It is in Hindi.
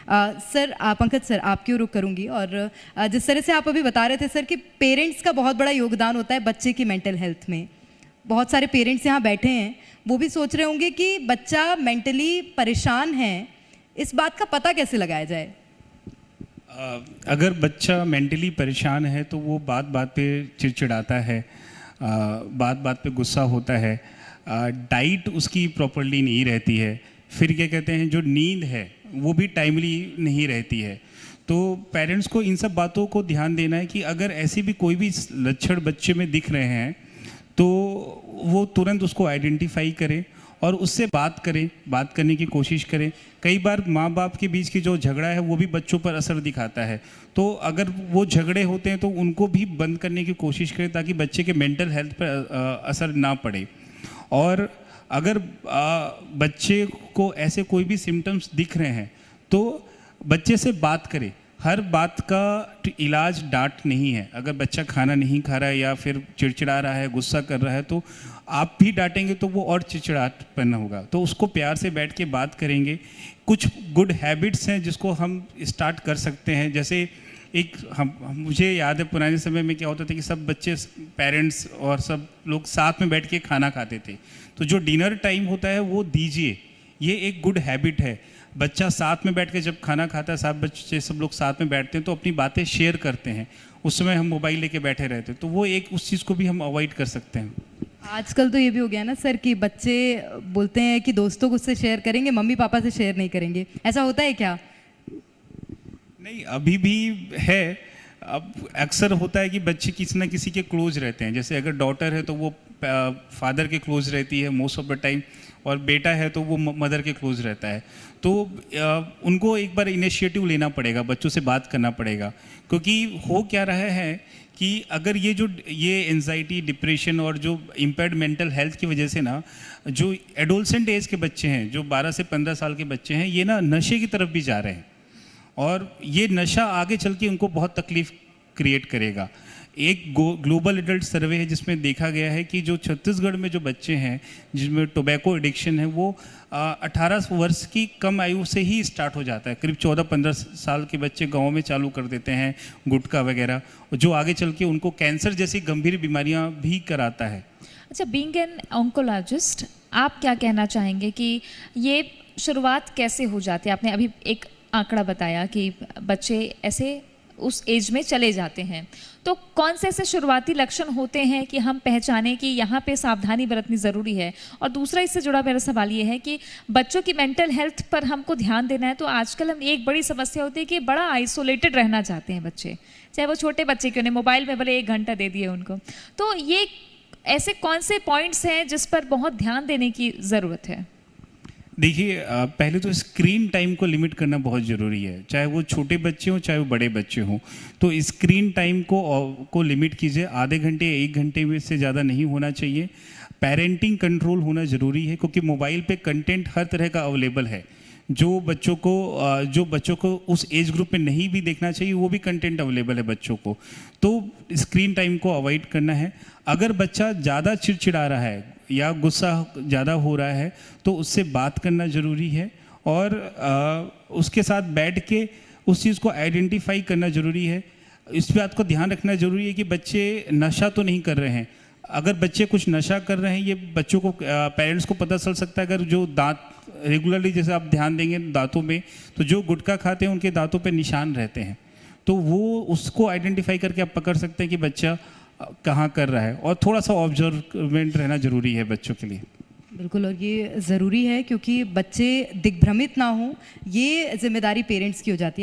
सर पंकज सर आपकी ओर रुख करूंगी। और जिस तरह से आप अभी बता रहे थे सर कि पेरेंट्स का बहुत बड़ा योगदान होता है बच्चे की मेंटल हेल्थ में। बहुत सारे पेरेंट्स यहाँ बैठे हैं, वो भी सोच रहे होंगे कि बच्चा मेंटली परेशान है, इस बात का पता कैसे लगाया जाए? अगर बच्चा मेंटली परेशान है तो वो बात बात पे चिड़चिड़ाता है, बात बात पे गुस्सा होता है, डाइट उसकी प्रॉपरली नहीं रहती है, फिर क्या कहते हैं जो नींद है वो भी टाइमली नहीं रहती है। तो पेरेंट्स को इन सब बातों को ध्यान देना है कि अगर ऐसी भी कोई भी लक्षण बच्चे में दिख रहे हैं तो वो तुरंत उसको आइडेंटिफाई करें और उससे बात करें, बात करने की कोशिश करें। कई बार माँ बाप के बीच की जो झगड़ा है वो भी बच्चों पर असर दिखाता है, तो अगर वो झगड़े होते हैं तो उनको भी बंद करने की कोशिश करें ताकि बच्चे के मेंटल हेल्थ पर असर ना पड़े। और अगर बच्चे को ऐसे कोई भी सिम्टम्स दिख रहे हैं तो बच्चे से बात करें। हर बात का इलाज डांट नहीं है। अगर बच्चा खाना नहीं खा रहा है या फिर चिड़चिड़ा रहा है, गुस्सा कर रहा है, तो आप भी डांटेंगे तो वो और चिड़चिड़ापन होगा। तो उसको प्यार से बैठ के बात करेंगे। कुछ गुड हैबिट्स हैं जिसको हम स्टार्ट कर सकते हैं। जैसे मुझे याद है पुराने समय में क्या होता था कि सब बच्चे, पेरेंट्स और सब लोग साथ में बैठ के खाना खाते थे। तो जो डिनर टाइम होता है वो दीजिए, ये एक गुड हैबिट है। बच्चा साथ में बैठ के जब खाना खाता है, बच्चे सब लोग साथ में बैठते हैं तो अपनी बातें शेयर करते हैं। उस समय हम मोबाइल लेके बैठे रहते हैं, तो वो एक उस चीज़ को भी हम अवॉइड कर सकते हैं। आजकल तो ये भी हो गया ना सर कि बच्चे बोलते हैं कि दोस्तों को से शेयर करेंगे, मम्मी पापा से शेयर नहीं करेंगे। ऐसा होता है क्या? नहीं, अभी भी है। अब अक्सर होता है कि बच्चे किसी ना किसी के क्लोज रहते हैं। जैसे अगर डॉटर है तो वो फादर के क्लोज रहती है मोस्ट ऑफ द टाइम, और बेटा है तो वो मदर के क्लोज रहता है। तो उनको एक बार इनिशिएटिव लेना पड़ेगा, बच्चों से बात करना पड़ेगा। क्योंकि हो क्या रहा है कि अगर ये एंजाइटी, डिप्रेशन और जो इम्पेयर्ड मेंटल हेल्थ की वजह से ना, जो एडोलसेंट एज के बच्चे हैं, जो 12 से 15 साल के बच्चे हैं, ये ना नशे की तरफ भी जा रहे हैं। और ये नशा आगे चल के उनको बहुत तकलीफ क्रिएट करेगा। एक ग्लोबल एडल्ट सर्वे है जिसमें देखा गया है कि जो छत्तीसगढ़ में जो बच्चे हैं जिसमें टोबैको एडिक्शन है वो 18 वर्ष की कम आयु से ही स्टार्ट हो जाता है। करीब 14-15 साल के बच्चे गाँव में चालू कर देते हैं गुटखा वगैरह, जो आगे चल के उनको कैंसर जैसी गंभीर बीमारियां भी कराता है। अच्छा, बीइंग एन ऑन्कोलॉजिस्ट, आप क्या कहना चाहेंगे कि ये शुरुआत कैसे हो जाती है? आपने अभी एक आंकड़ा बताया कि बच्चे ऐसे उस एज में चले जाते हैं, तो कौन से ऐसे शुरुआती लक्षण होते हैं कि हम पहचानें कि यहाँ पे सावधानी बरतनी ज़रूरी है? और दूसरा इससे जुड़ा मेरा सवाल ये है कि बच्चों की मेंटल हेल्थ पर हमको ध्यान देना है, तो आजकल हम एक बड़ी समस्या होती है कि बड़ा आइसोलेटेड रहना चाहते हैं बच्चे, चाहे वो छोटे बच्चे क्यों नहीं, मोबाइल में भले 1 घंटा दे दिए उनको। तो ये ऐसे कौन से पॉइंट्स हैं जिस पर बहुत ध्यान देने की ज़रूरत है? देखिए, पहले तो स्क्रीन टाइम को लिमिट करना बहुत ज़रूरी है, चाहे वो छोटे बच्चे हों चाहे वो बड़े बच्चे हों। तो स्क्रीन टाइम को लिमिट कीजिए। आधे घंटे 1 घंटे में से ज़्यादा नहीं होना चाहिए। पेरेंटिंग कंट्रोल होना ज़रूरी है क्योंकि मोबाइल पे कंटेंट हर तरह का अवेलेबल है। जो बच्चों को उस एज ग्रुप में नहीं भी देखना चाहिए वो भी कंटेंट अवेलेबल है बच्चों को। तो स्क्रीन टाइम को अवॉइड करना है। अगर बच्चा ज़्यादा चिड़चिड़ा रहा है या गुस्सा ज़्यादा हो रहा है तो उससे बात करना ज़रूरी है और उसके साथ बैठ के उस चीज़ को आइडेंटिफाई करना ज़रूरी है। इस बात को ध्यान रखना ज़रूरी है कि बच्चे नशा तो नहीं कर रहे हैं। अगर बच्चे कुछ नशा कर रहे हैं, ये बच्चों को, पेरेंट्स को पता चल सकता है। अगर जो दांत रेगुलरली, जैसे आप ध्यान देंगे दांतों में, तो जो गुटखा खाते हैं उनके दांतों पे निशान रहते हैं, तो वो उसको आइडेंटिफाई करके आप पकड़ सकते हैं कि बच्चा कहाँ कर रहा है। और थोड़ा सा ऑब्जर्वेंट रहना ज़रूरी है बच्चों के लिए। बिल्कुल, और ये ज़रूरी है क्योंकि बच्चे दिग्भ्रमित ना हों, ये जिम्मेदारी पेरेंट्स की हो जाती है।